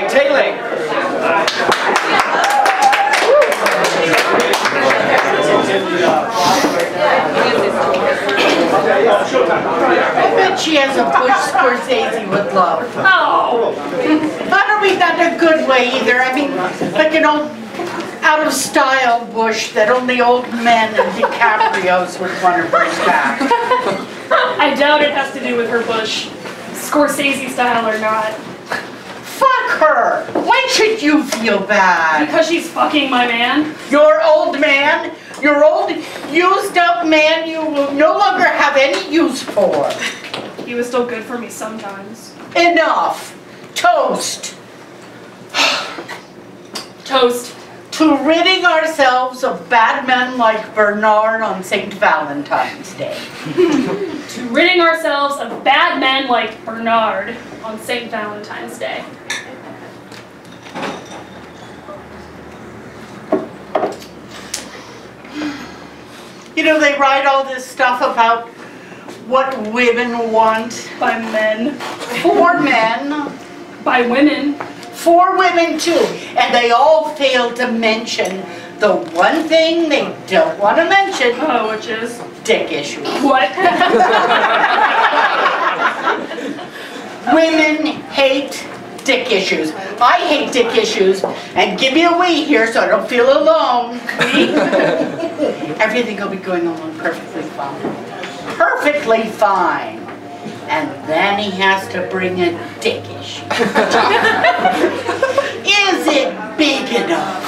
Tailing. I bet she has a bush Scorsese would love. Oh! I don't mean that in a good way either. I mean, like an old, out-of-style bush that only old men and DiCaprios would want to bring back. I doubt it has to do with her bush, Scorsese style or not. Fuck her! Why should you feel bad? Because she's fucking my man. Your old man? Your old, used-up man you will no longer have any use for. He was still good for me sometimes. Enough! Toast! Toast. To ridding ourselves of bad men like Bernard on St. Valentine's Day. To ridding ourselves of bad men like Bernard on St. Valentine's Day. You know, they write all this stuff about what women want. By men. For men. By women. For women too. And they all fail to mention the one thing they don't want to mention. Oh, which is? Dick issues. What? Women hate dick issues. I hate dick issues. And give me a we here so I don't feel alone. Everything will be going along perfectly fine. Perfectly fine. And then he has to bring a dick issue. Is it big enough?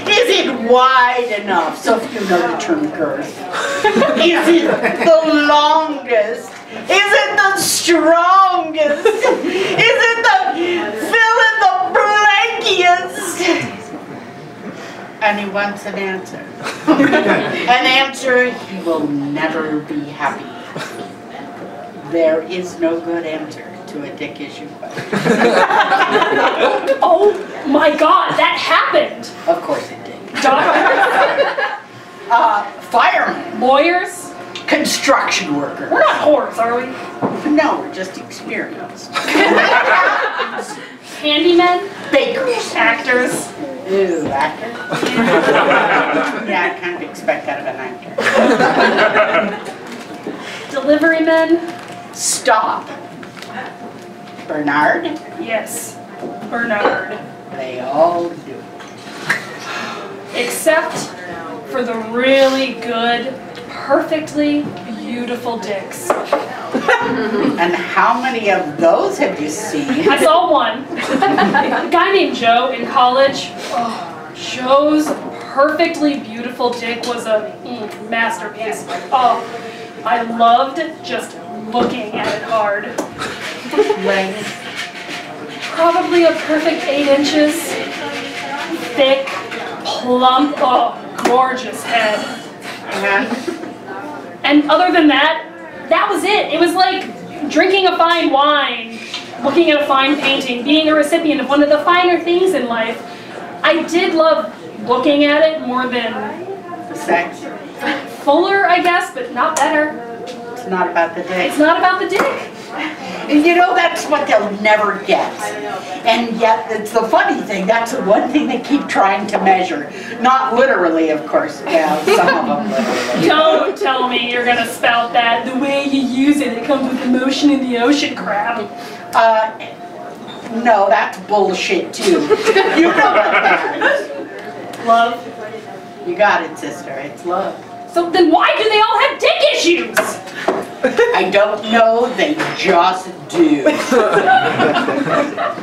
Is it wide enough? So if you know the term girth. Is it the longest? Is it the strongest? Is it the fill in the blankiest? And he wants an answer. An answer he will never be happy. There is no good answer to a dick issue question. Oh my God, that happened! Of course it did. Doctors? Firemen. Lawyers? Construction workers. We're not whores, are we? No, we're just experienced. Handymen? Bakers. Actors? Ooh, actor? Yeah, I kind of expect that of an actor. Delivery men? Stop. Bernard? Yes, Bernard. They all do. Except for the really good, perfectly beautiful dicks. And how many of those have you seen? I saw one. A guy named Joe in college. Oh, Joe's perfectly beautiful dick was a masterpiece. Oh, I loved just looking at it hard. Length. Probably a perfect 8 inches. Thick, plump, oh, gorgeous head. And other than that, that was it. It was like drinking a fine wine, looking at a fine painting, being a recipient of one of the finer things in life. I did love looking at it more than Sex. fuller, I guess, but not better. It's not about the dick. It's not about the dick. And you know, that's what they'll never get. And yet, it's the funny thing, that's the one thing they keep trying to measure. Not literally, of course. Yeah, some of them literally. Don't tell me you're gonna spout that. The way you use it, it comes with the motion in the ocean, crap. No, that's bullshit too. You know what that is. Love. You got it, sister. It's love. So then why do they all have dick issues? I don't know, they just do.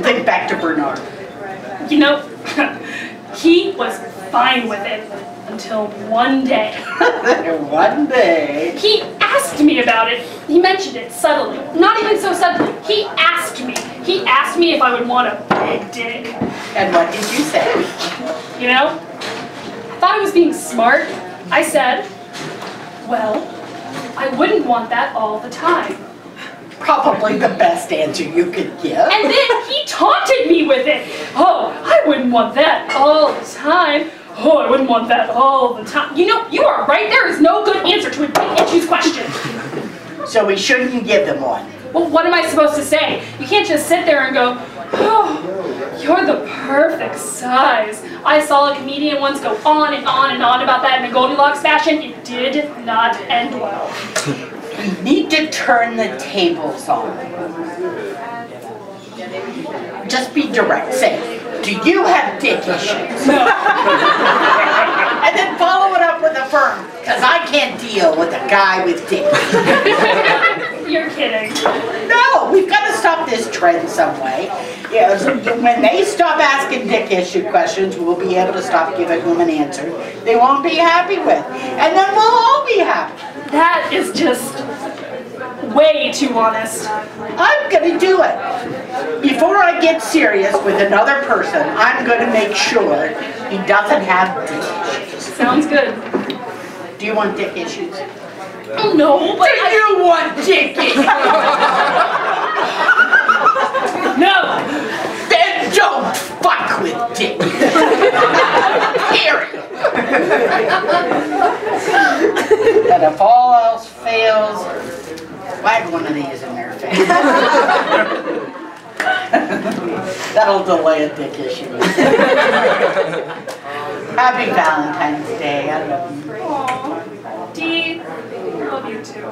Think back to Bernard. You know, he was fine with it until one day. One day. He asked me about it. He mentioned it subtly. Not even so subtly. He asked me. He asked me if I would want a big dick. And what did you say? You know, I thought I was being smart. I said, well, I wouldn't want that all the time. Probably the best answer you could give. And then he taunted me with it. Oh, I wouldn't want that all the time. Oh, I wouldn't want that all the time. You know, you are right. There is no good answer to a dick issues question. So we shouldn't give them one. Well, what am I supposed to say? You can't just sit there and go, Oh, you're the perfect size. I saw a comedian once go on and on and on about that in a Goldilocks fashion. It did not end well. You need to turn the tables on. Just be direct. Say, do you have dick issues? No. And then follow it up with a firm, because I can't deal with a guy with dick. You're kidding. No, we've got to stop this trend some way. Yeah, so when they stop asking dick issue questions, we'll be able to stop giving them an answer they won't be happy with. And then we'll all be happy. That is just way too honest. I'm going to do it. Before I get serious with another person, I'm going to make sure he doesn't have dick issues. Sounds good. Do you want dick issues? Oh, no, but Do you want dick issues? No. Then don't fuck with dick. Period. And if all else fails, whack one of these in their face. That'll delay a dick issue. Happy Valentine's Day. I love you. Aww. Dee, I love you too.